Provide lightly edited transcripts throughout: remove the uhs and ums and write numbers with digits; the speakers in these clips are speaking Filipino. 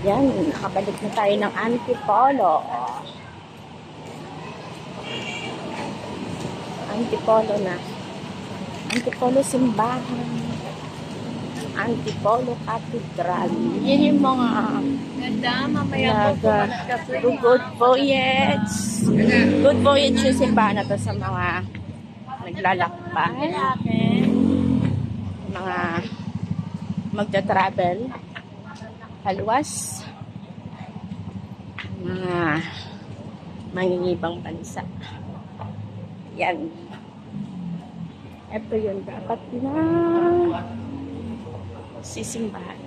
Yan, nakabalik na tayo ng Antipolo. Antipolo na. Antipolo simbahan. Antipolo Cathedral. Yan yung mga Ganda, mamaya po good voyage. Good voyage yung simbahan na to sa mga naglalakbay. Mga magta-travel. Haluwas. Mga mangingibang bansa. Yan. Ito yung dapat na sisimbahan.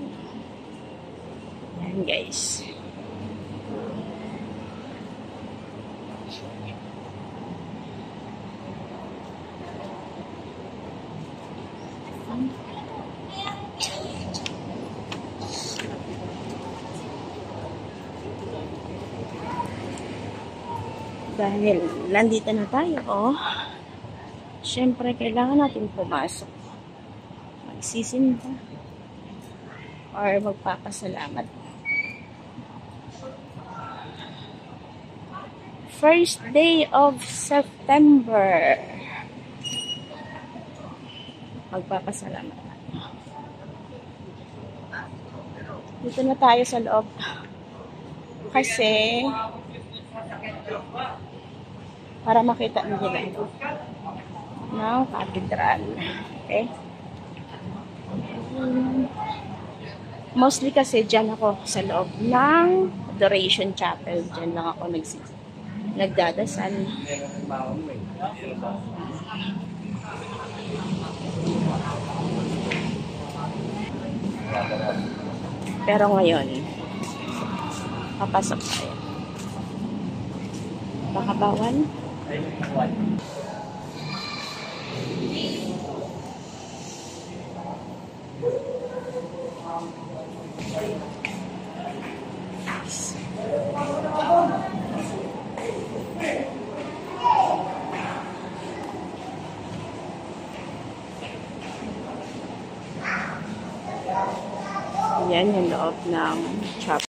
Yan guys. Dahil nandito na tayo, syempre kailangan natin pumasok. Magsisimba or magpapasalamat. First day of September. Magpapasalamat. Dito na tayo sa loob. Kasi para makita nila ng cathedral. Okay? Mostly kasi dyan ako sa loob ng Adoration Chapel. Dyan lang ako nagdadasal. Pero ngayon, papasok tayo. Baka bawal? Yan yung loob ng chapel.